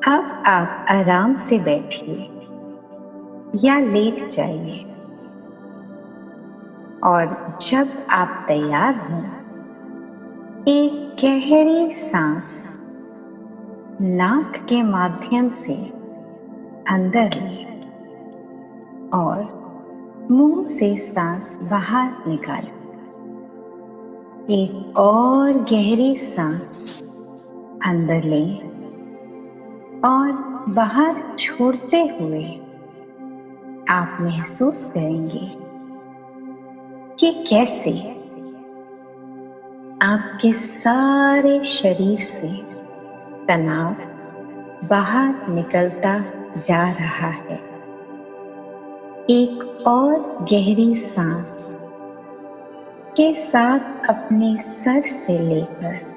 अब आप आराम से बैठिए या लेट जाइए और जब आप तैयार हों, एक गहरी सांस नाक के माध्यम से अंदर लें और मुंह से सांस बाहर निकालें। एक और गहरी सांस अंदर लें और बाहर छोड़ते हुए आप महसूस करेंगे कि कैसे आपके सारे शरीर से तनाव बाहर निकलता जा रहा है। एक और गहरी सांस के साथ अपने सर से लेकर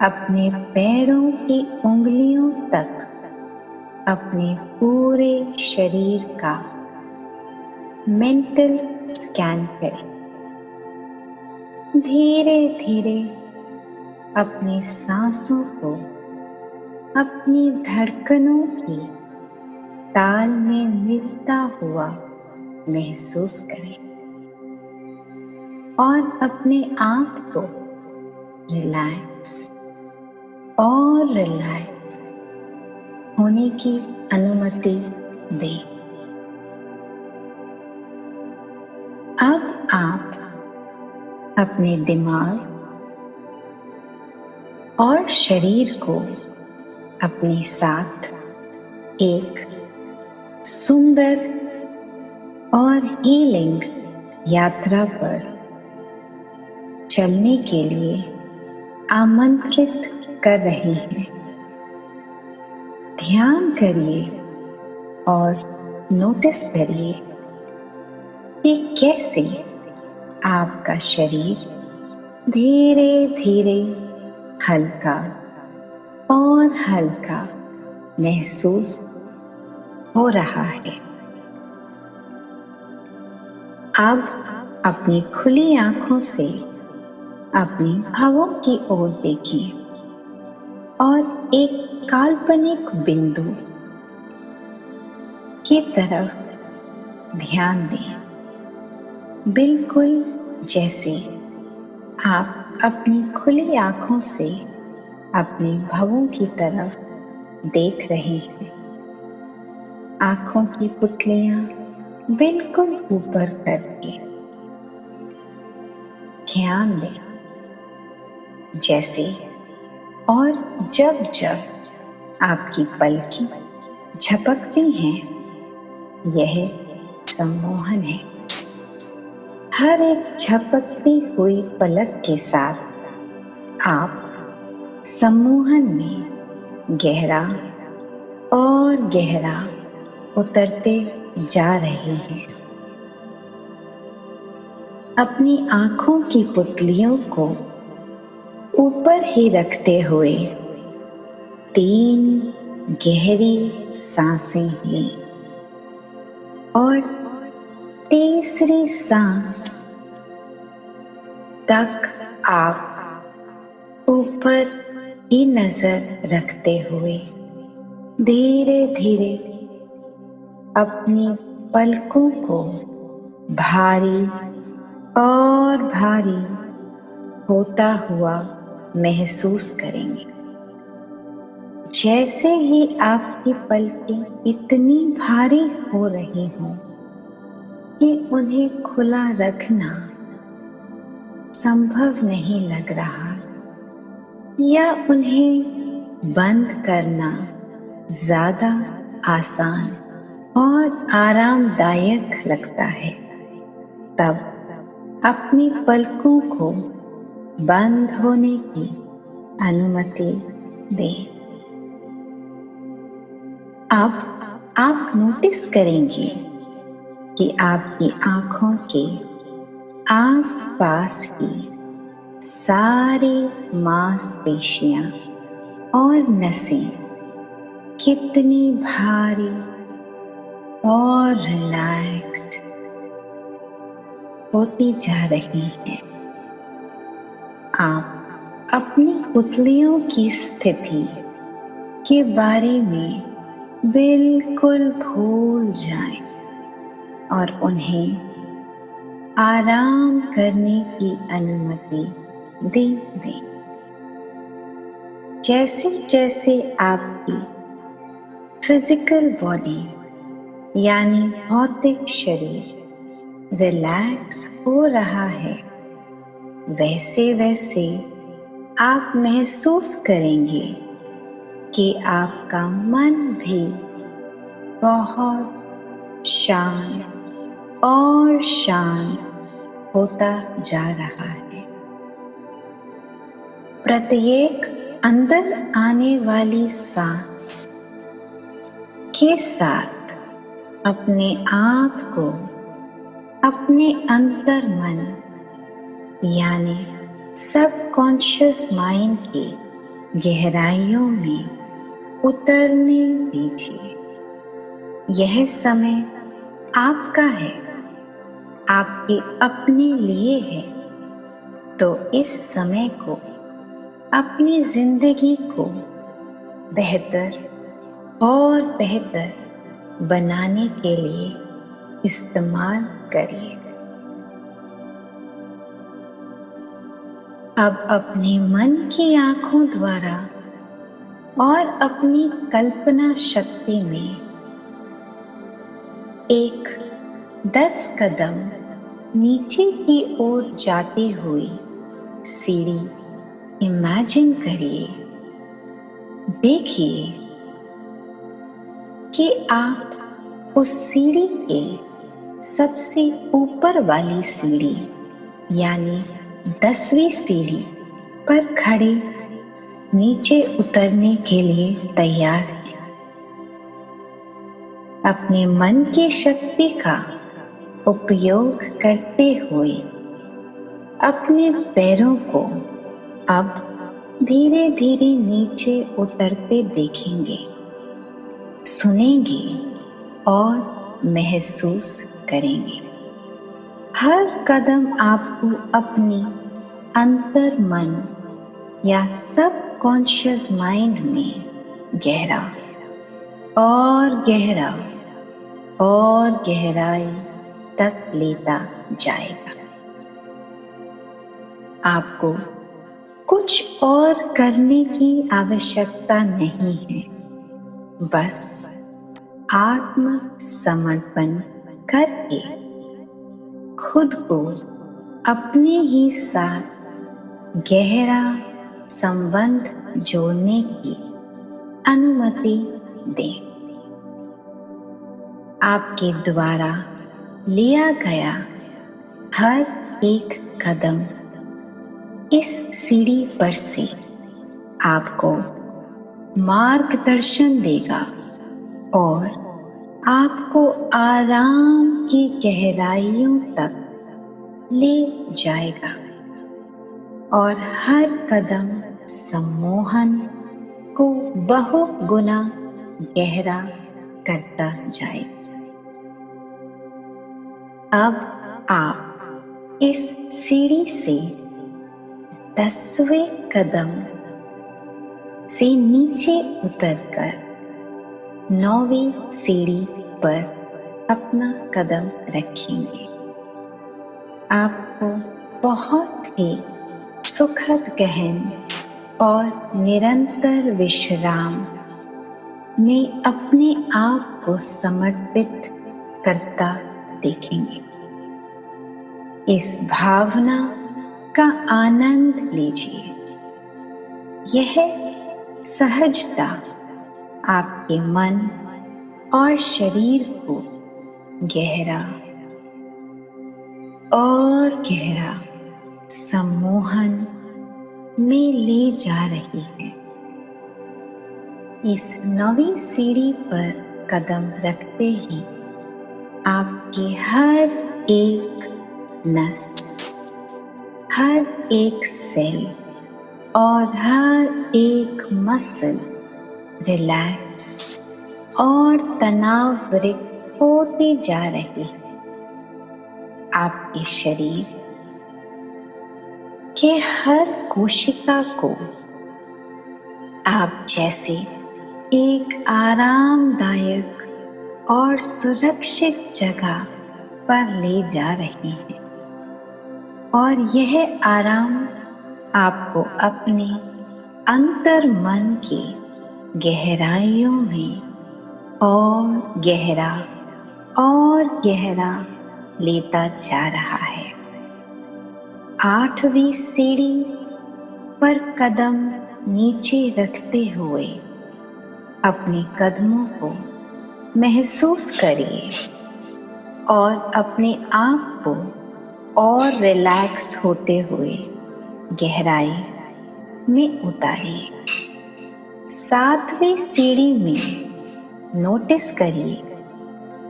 अपने पैरों की उंगलियों तक अपने पूरे शरीर का मेंटल स्कैन करें। धीरे धीरे अपनी सांसों को अपनी धड़कनों की ताल में मिलता हुआ महसूस करें और अपने आप को रिलैक्स और रिलैक्स होने की अनुमति दें। अब आप अपने दिमाग और शरीर को अपने साथ एक सुंदर और हीलिंग यात्रा पर चलने के लिए आमंत्रित कर रहे हैं। ध्यान करिए और नोटिस करिए कि कैसे आपका शरीर धीरे धीरे हल्का और हल्का महसूस हो रहा है। अब अपनी खुली आंखों से अपनी भावों की ओर देखिए और एक काल्पनिक बिंदु की तरफ ध्यान दें, बिल्कुल जैसे आप अपनी खुली आंखों से अपने भावों की तरफ देख रहे हैं। आंखों की पुतलियां बिल्कुल ऊपर करके ध्यान दें, जैसे और जब जब आपकी पलकें झपकती हैं, यह सम्मोहन है। हर एक झपकती हुई पलक के साथ आप सम्मोहन में गहरा और गहरा उतरते जा रहे हैं। अपनी आंखों की पुतलियों को ऊपर ही रखते हुए 3 गहरी सांसें लें और तीसरी सांस तक आप ऊपर की नजर रखते हुए धीरे धीरे अपनी पलकों को भारी और भारी होता हुआ महसूस करेंगे। जैसे ही आपकी पलकें इतनी भारी हो रही हों कि उन्हें खुला रखना संभव नहीं लग रहा या उन्हें बंद करना ज्यादा आसान और आरामदायक लगता है, तब अपनी पलकों को बंद होने की अनुमति दें। अब आप नोटिस करेंगे कि आपकी आंखों के आसपास की सारी मांसपेशियां और नसें कितनी भारी और रिलैक्स्ड होती जा रही हैं। आप अपनी पुतलियों की स्थिति के बारे में बिल्कुल भूल जाएं और उन्हें आराम करने की अनुमति दे दें। जैसे जैसे आपकी फिजिकल बॉडी यानी भौतिक शरीर रिलैक्स हो रहा है, वैसे वैसे आप महसूस करेंगे कि आपका मन भी बहुत शांत और शांत होता जा रहा है। प्रत्येक अंदर आने वाली सांस के साथ अपने आप को अपने अंतर मन यानी सबकॉन्शियस माइंड की गहराइयों में उतरने दीजिए। यह समय आपका है, आपके अपने लिए है। तो इस समय को अपनी जिंदगी को बेहतर और बेहतर बनाने के लिए इस्तेमाल करिए। अब अपने मन की आंखों द्वारा और अपनी कल्पना शक्ति में एक 10 कदम नीचे की ओर जाती हुई सीढ़ी इमेजिन करिए। देखिए कि आप उस सीढ़ी के सबसे ऊपर वाली सीढ़ी यानी 10वीं सीढ़ी पर खड़े नीचे उतरने के लिए तैयार हैं। अपने मन की शक्ति का उपयोग करते हुए अपने पैरों को अब धीरे धीरे नीचे उतरते देखेंगे, सुनेंगे और महसूस करेंगे। हर कदम आपको अपनी अंतर मन या सबकॉन्शियस माइंड में गहरा और गहरा और गहराई तक लेता जाएगा। आपको कुछ और करने की आवश्यकता नहीं है, बस आत्मसमर्पण करके खुद को अपने ही साथ गहरा संबंध जोड़ने की अनुमति दें। आपके द्वारा लिया गया हर एक कदम इस सीढ़ी पर से आपको मार्गदर्शन देगा और आपको आराम की गहराइयों तक ले जाएगा और हर कदम सम्मोहन को बहुगुना गहरा करता जाएगा। अब आप इस सीढ़ी से 10वें कदम से नीचे उतरकर 9वीं सीढ़ी पर अपना कदम रखेंगे। आपको बहुत ही सुखद गहन और निरंतर विश्राम में अपने आप को समर्पित करता देखेंगे। इस भावना का आनंद लीजिए। यह सहजता आपके मन और शरीर को गहरा और गहरा सम्मोहन में ले जा रही है। इस 9वीं सीढ़ी पर कदम रखते ही आपके हर एक नस, हर एक सेल और हर एक मसल रिलैक्स और तनाव रहित होती जा रही है। आपके शरीर के हर कोशिका को आप जैसे एक आरामदायक और सुरक्षित जगह पर ले जा रही है और यह आराम आपको अपने अंतर मन की गहराइयों में और गहरा लेता जा रहा है। 8वीं सीढ़ी पर कदम नीचे रखते हुए अपने कदमों को महसूस करिए और अपने आप को और रिलैक्स होते हुए गहराई में उतारिए। 7वीं सीढ़ी में नोटिस करिए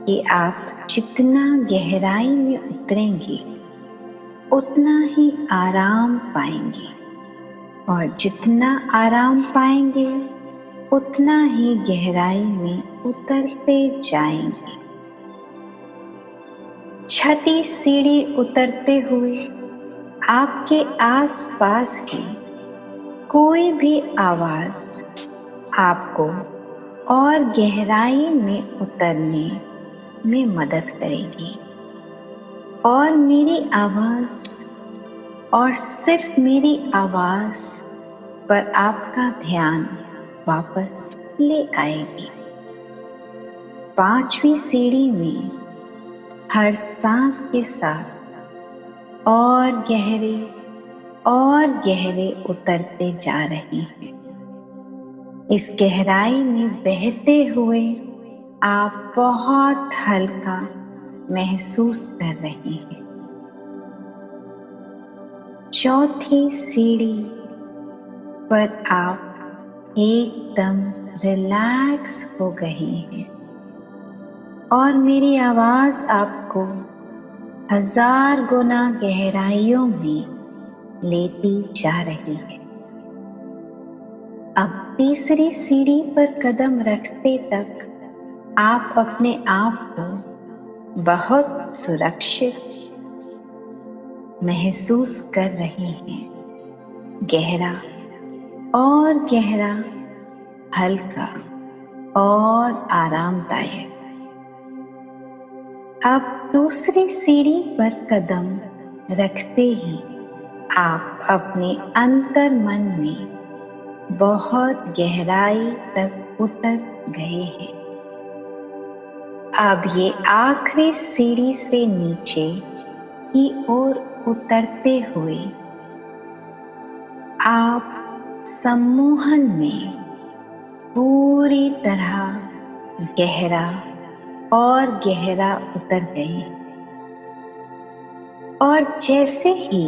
कि आप जितना गहराई में उतरेंगे उतना ही आराम पाएंगे और जितना आराम पाएंगे उतना ही गहराई में उतरते जाएंगे। 6ठी सीढ़ी उतरते हुए आपके आसपास की कोई भी आवाज आपको और गहराई में उतरने में मदद करेगी और मेरी आवाज और सिर्फ मेरी आवाज पर आपका ध्यान वापस ले आएगी। 5वीं सीढ़ी में हर सांस के साथ और गहरे उतरते जा रहे हैं। इस गहराई में बहते हुए आप बहुत हल्का महसूस कर रहे हैं। 4थी सीढ़ी पर आप एकदम रिलैक्स हो गए हैं और मेरी आवाज आपको 1000 गुना गहराइयों में लेती जा रही है। अब 3री सीढ़ी पर कदम रखते तक आप अपने आप को बहुत सुरक्षित महसूस कर रहे हैं। गहरा, हल्का और आरामदायक। अब 2री सीढ़ी पर कदम रखते ही आप अपने अंतर मन में बहुत गहराई तक उतर गए हैं। अब ये आखिरी सीढ़ी से नीचे की ओर उतरते हुए आप सम्मोहन में पूरी तरह गहरा उतर गए और जैसे ही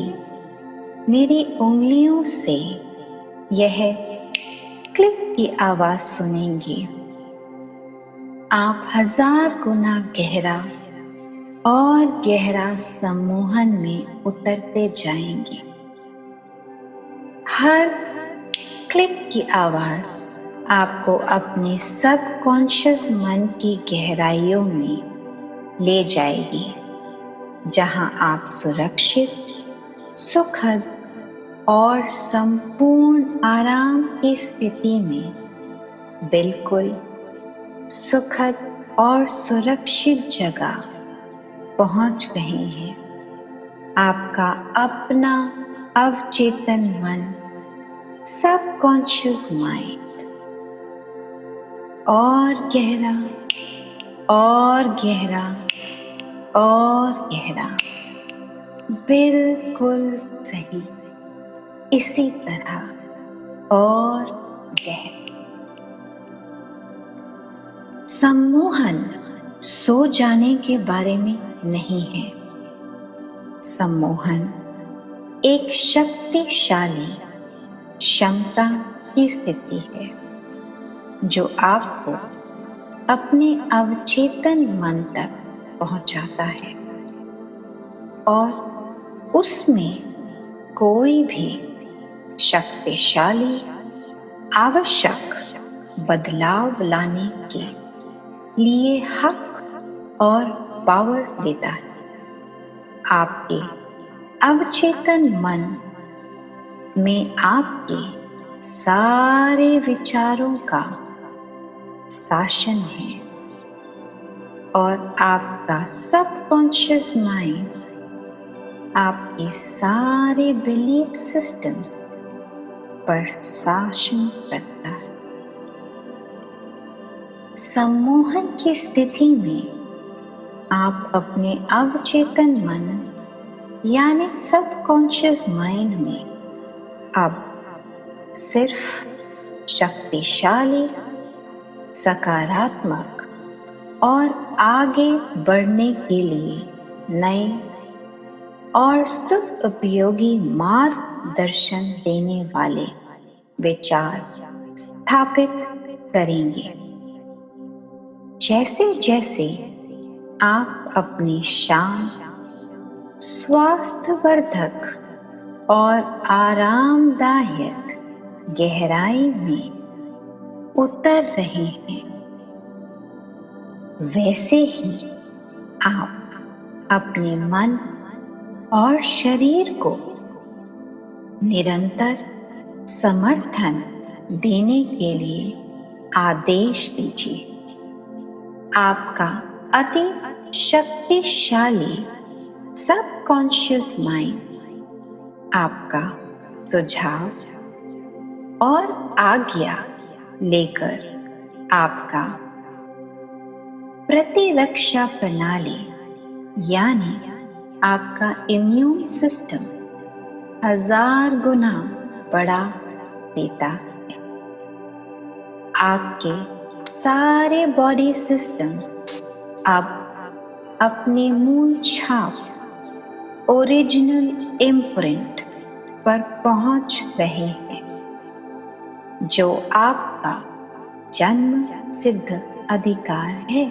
मेरी उंगलियों से यह क्लिक की आवाज सुनेंगे, आप 1000 गुना गहरा सम्मोहन में उतरते जाएंगे। हर क्लिक की आवाज आपको अपने सबकॉन्शियस मन की गहराइयों में ले जाएगी, जहां आप सुरक्षित, सुखद और संपूर्ण आराम की स्थिति में बिल्कुल सुखद और सुरक्षित जगह पहुंच गए हैं। आपका अपना अवचेतन मन, सबकॉन्शियस माइंड और गहरा, बिल्कुल सही, इसी तरह और गहरा। सम्मोहन सो जाने के बारे में नहीं है। सम्मोहन एक शक्तिशाली क्षमता की स्थिति है जो आपको अपने अवचेतन मन तक पहुंचाता है और उसमें कोई भी शक्तिशाली आवश्यक बदलाव लाने के लिए हक और पावर देता है। आपके अवचेतन मन में आपके सारे विचारों का शासन है और आपका सबकॉन्शियस माइंड आपके सारे बिलीफ सिस्टम्स पर शासन करता है। सम्मोहन की स्थिति में आप अपने अवचेतन मन यानी सबकॉन्शियस माइंड में अब सिर्फ शक्तिशाली, सकारात्मक और आगे बढ़ने के लिए नए और सुख उपयोगी मार्गदर्शन देने वाले विचार स्थापित करेंगे। जैसे जैसे आप अपनी शांत, स्वास्थ्यवर्धक और आरामदायक गहराई में उतर रहे हैं, वैसे ही आप अपने मन और शरीर को निरंतर समर्थन देने के लिए आदेश दीजिए। आपका अति शक्तिशाली सबकॉन्शियस माइंड आपका सुझाव और आज्ञा लेकर आपका प्रतिरक्षा प्रणाली यानी आपका इम्यून सिस्टम 1000 गुना बढ़ा देता है। आपके सारे बॉडी सिस्टम्स अब अपने मूल छाप ओरिजिनल इम्प्रिंट पर पहुंच रहे हैं, जो आपका जन्म सिद्ध अधिकार है।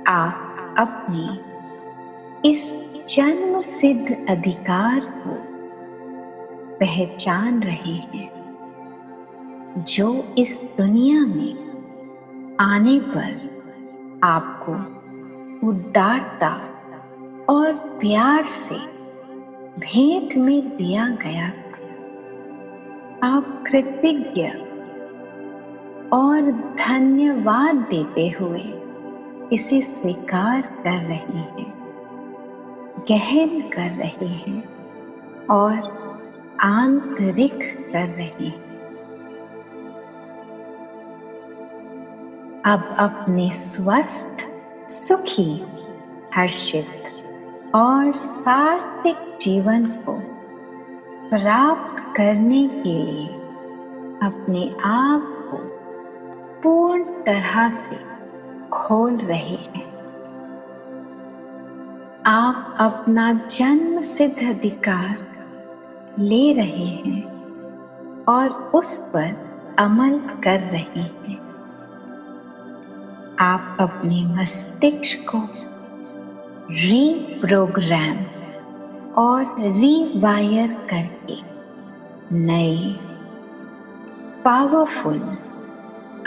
आप अपने इस जन्म सिद्ध अधिकार को पहचान रहे हैं, जो इस दुनिया में आने पर आपको उदारता और प्यार से भेंट में दिया गया। आप कृतज्ञ और धन्यवाद देते हुए इसे स्वीकार कर रहे हैं, गहन कर रहे हैं और आंतरिक कर रहे हैं। अब अपने स्वस्थ, सुखी, हर्षित और सात्विक जीवन को प्राप्त करने के लिए अपने आप को पूर्ण तरह से खोल रहे हैं। आप अपना जन्म सिद्ध अधिकार ले रहे हैं और उस पर अमल कर रहे हैं। आप अपने मस्तिष्क को रीप्रोग्राम और रीवायर करके नए, पावरफुल,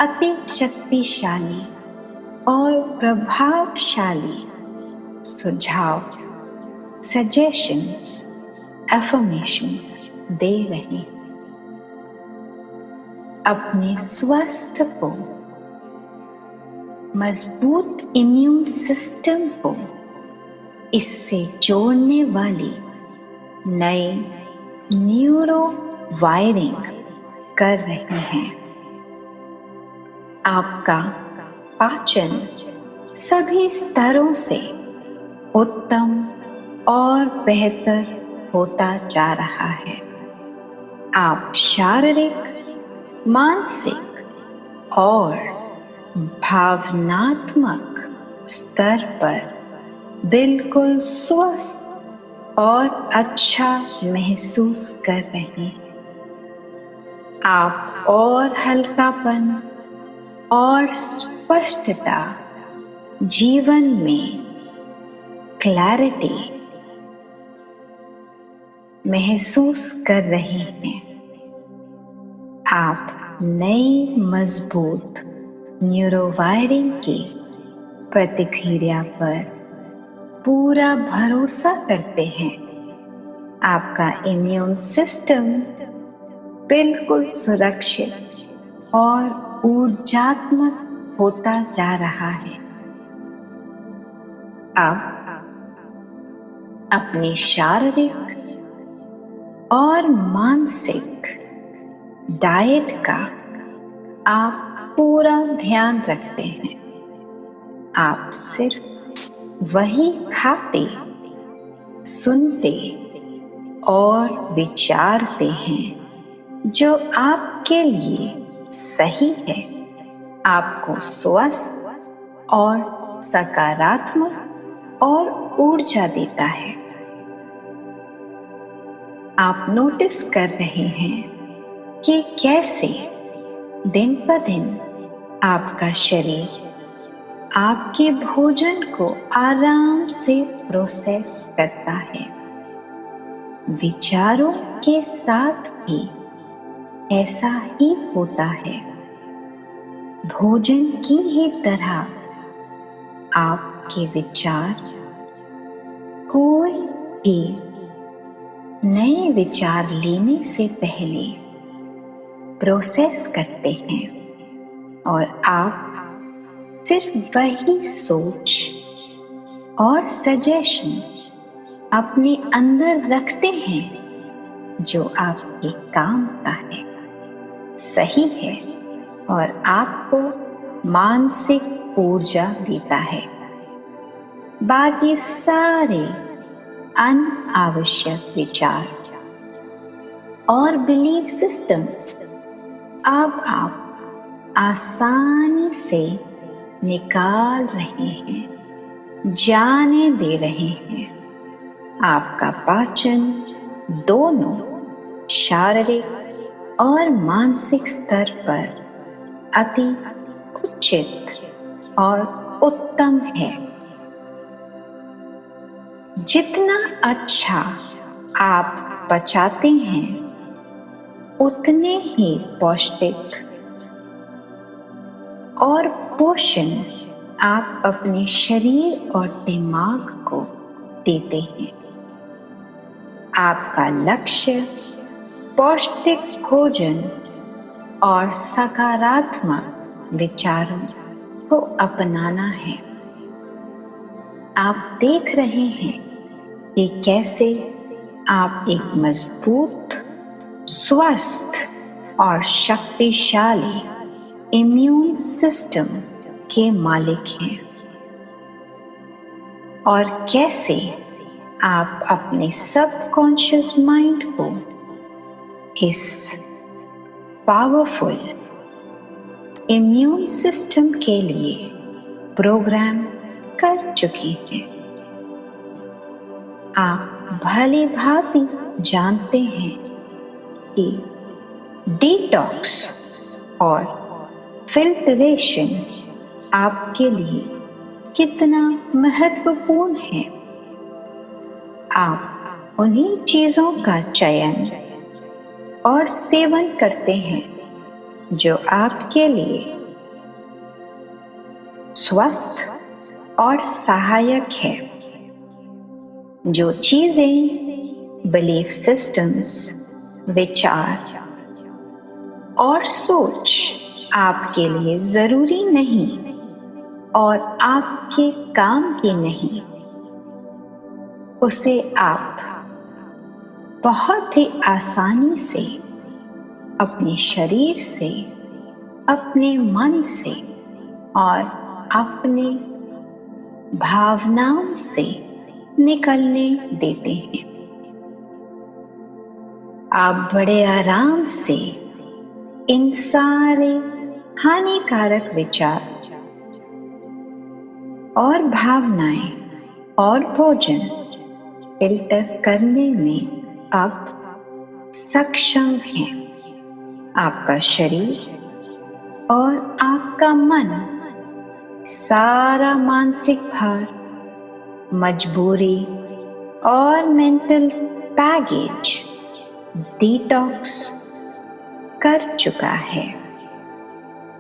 अति शक्तिशाली और प्रभावशाली सुझाव, सजेशंस, अफर्मेशंस दे रहे हैं। अपने स्वास्थ्य को, मजबूत इम्यून सिस्टम को इससे जोड़ने वाली नए न्यूरो वायरिंग कर रहे हैं। आपका पाचन सभी स्तरों से उत्तम और बेहतर होता जा रहा है। आप शारीरिक, मानसिक और भावनात्मक स्तर पर बिल्कुल स्वस्थ और अच्छा महसूस कर रहे हैं। आप और हल्कापन और स्पष्टता, जीवन में क्लैरिटी महसूस कर रहे हैं। आप नई मजबूत न्यूरोवायरिंग की प्रतिक्रिया पर पूरा भरोसा करते हैं। आपका इम्यून सिस्टम बिल्कुल सुरक्षित और ऊर्जात्मक होता जा रहा है। अब अपने शारीरिक और मानसिक डाइट का आप पूरा ध्यान रखते हैं। आप सिर्फ वही खाते, सुनते और विचारते हैं जो आपके लिए सही है, आपको स्वस्थ और सकारात्मक और ऊर्जा देता है। आप नोटिस कर रहे हैं कि कैसे दिन ब दिन आपका शरीर आपके भोजन को आराम से प्रोसेस करता है। विचारों के साथ भी ऐसा ही होता है। भोजन की ही तरह आपके विचार कोई भी नए विचार लेने से पहले प्रोसेस करते हैं और आप सिर्फ वही सोच और सजेशन अपने अंदर रखते हैं जो आपके काम का है, सही है और आपको मानसिक ऊर्जा देता है। बाकी सारे अनावश्यक विचार और बिलीफ सिस्टम्स अब आप आसानी से निकाल रहे हैं, जाने दे रहे हैं। आपका पाचन दोनों शारीरिक और मानसिक स्तर पर अति उचित और उत्तम है। जितना अच्छा आप पचाते हैं उतने ही पौष्टिक और पोषण आप अपने शरीर और दिमाग को देते हैं। आपका लक्ष्य पौष्टिक भोजन और सकारात्मक विचारों को अपनाना है। आप देख रहे हैं कि कैसे आप एक मजबूत, स्वस्थ और शक्तिशाली इम्यून सिस्टम के मालिक हैं और कैसे आप अपने सबकॉन्शियस माइंड को इस पावरफुल इम्यून सिस्टम के लिए प्रोग्राम कर चुकी हैं। आप भली भांति जानते हैं कि डिटॉक्स और फिल्ट्रेशन आपके लिए कितना महत्वपूर्ण है। आप उन्हीं चीजों का चयन और सेवन करते हैं जो आपके लिए स्वस्थ और सहायक है। जो चीजें, बिलीफ सिस्टम्स, विचार और सोच आपके लिए जरूरी नहीं और आपके काम की नहीं, उसे आप बहुत ही आसानी से अपने शरीर से, अपने मन से और अपने भावनाओं से निकलने देते हैं। आप बड़े आराम से इन सारे हानिकारक विचार और भावनाएं और भोजन फिल्टर करने में अब सक्षम हैं। आपका शरीर और आपका मन सारा मानसिक भार, मजबूरी और मेंटल बैगेज डिटॉक्स कर चुका है,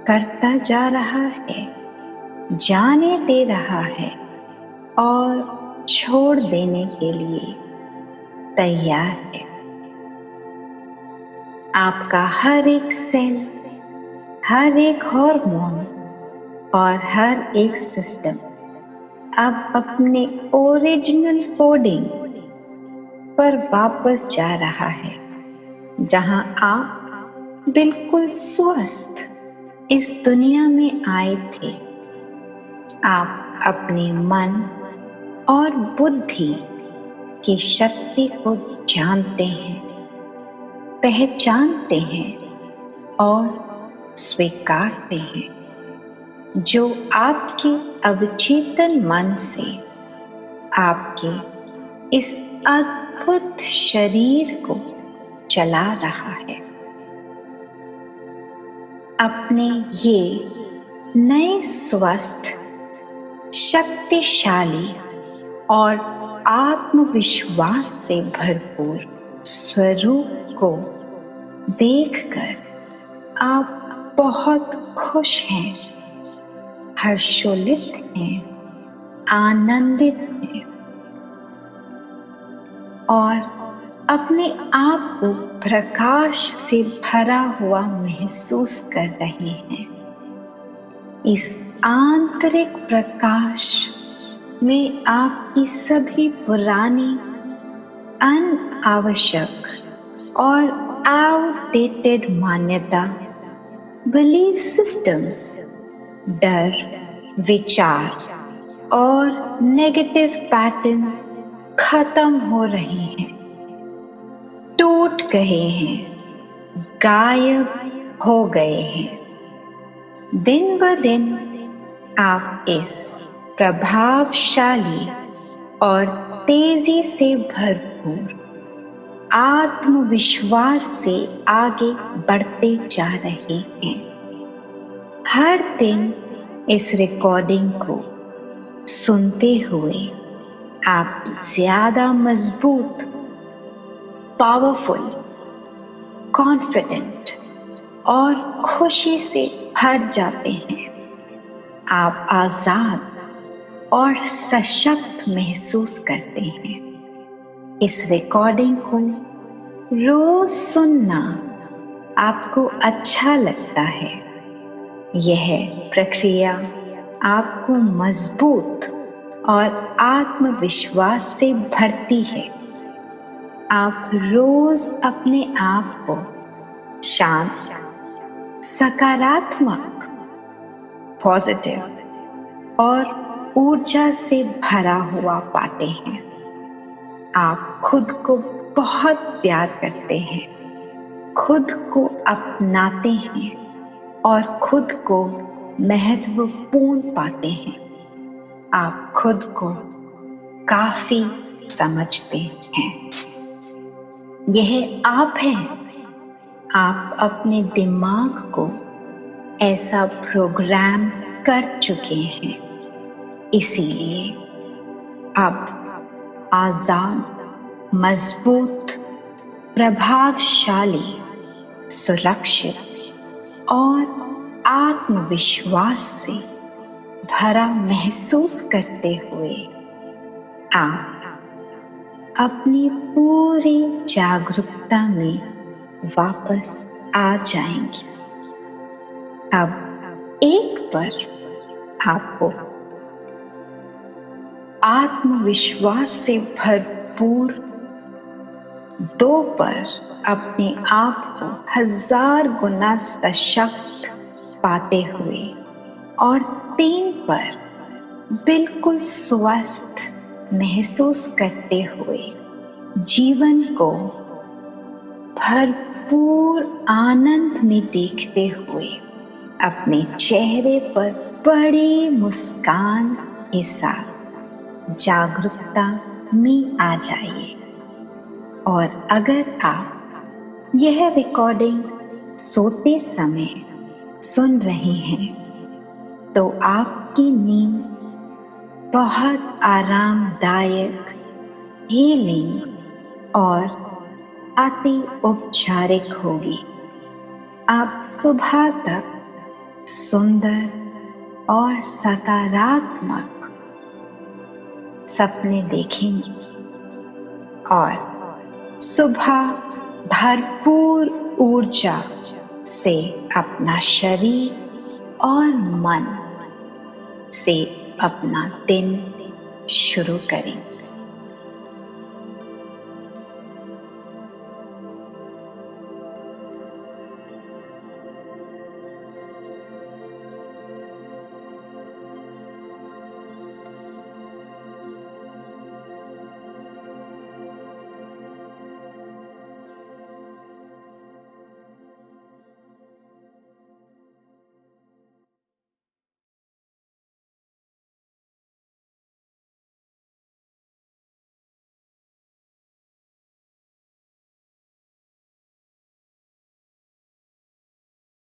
करता जा रहा है, जाने दे रहा है और छोड़ देने के लिए तैयार है। आपका हर एक सेल हर एक हार्मोन और हर एक सिस्टम अब अपने ओरिजिनल कोडिंग पर वापस जा रहा है, जहां आप बिल्कुल स्वस्थ इस दुनिया में आए थे। आप अपने मन और बुद्धि की शक्ति को जानते हैं, पहचानते हैं और स्वीकारते हैं, जो आपके अवचेतन मन से आपके इस अद्भुत शरीर को चला रहा है। अपने ये नए स्वस्थ, शक्तिशाली और आत्मविश्वास से भरपूर स्वरूप को देखकर आप बहुत खुश हैं, हर्षोल्लित हैं, आनंदित हैं और अपने आप को प्रकाश से भरा हुआ महसूस कर रहे हैं। इस आंतरिक प्रकाश में आपकी सभी पुरानी, अनावश्यक और आउटडेटेड मान्यता, बिलीफ सिस्टम्स, डर, विचार और नेगेटिव पैटर्न खत्म हो रहे हैं, टूट गए हैं, गायब हो गए हैं। दिन ब दिन आप इस प्रभावशाली और तेजी से भरपूर आत्मविश्वास से आगे बढ़ते जा रहे हैं। हर दिन इस रिकॉर्डिंग को सुनते हुए आप ज्यादा मजबूत, पावरफुल, कॉन्फिडेंट और खुशी से भर जाते हैं। आप आजाद और सशक्त महसूस करते हैं। इस रिकॉर्डिंग को रोज सुनना आपको अच्छा लगता है। यह प्रक्रिया आपको मजबूत और आत्मविश्वास से भरती है। आप रोज अपने आप को शांत, सकारात्मक, पॉजिटिव और ऊर्जा से भरा हुआ पाते हैं। आप खुद को बहुत प्यार करते हैं, खुद को अपनाते हैं और खुद को महत्वपूर्ण पाते हैं। आप खुद को काफी समझते हैं। यह आप हैं। आप अपने दिमाग को ऐसा प्रोग्राम कर चुके हैं, इसीलिए अब आजाद, मजबूत, प्रभावशाली, सुरक्षित और आत्मविश्वास से भरा महसूस करते हुए आप अपनी पूरी जागरूकता में वापस आ जाएंगे। अब एक पर आपको आत्मविश्वास से भरपूर, 2 पर अपने आप को 1000 गुना सशक्त पाते हुए और 3 पर बिल्कुल स्वस्थ महसूस करते हुए जीवन को भरपूर आनंद में देखते हुए अपने चेहरे पर बड़ी मुस्कान के साथ जागरूकता में आ जाइए। और अगर आप यह रिकॉर्डिंग सोते समय सुन रहे हैं तो आपकी नींद बहुत आरामदायक, हीलिंग और अति औपचारिक होगी। आप सुबह तक सुंदर और सकारात्मक सपने देखेंगे और सुबह भरपूर ऊर्जा से अपना शरीर और मन से अपना दिन शुरू करें।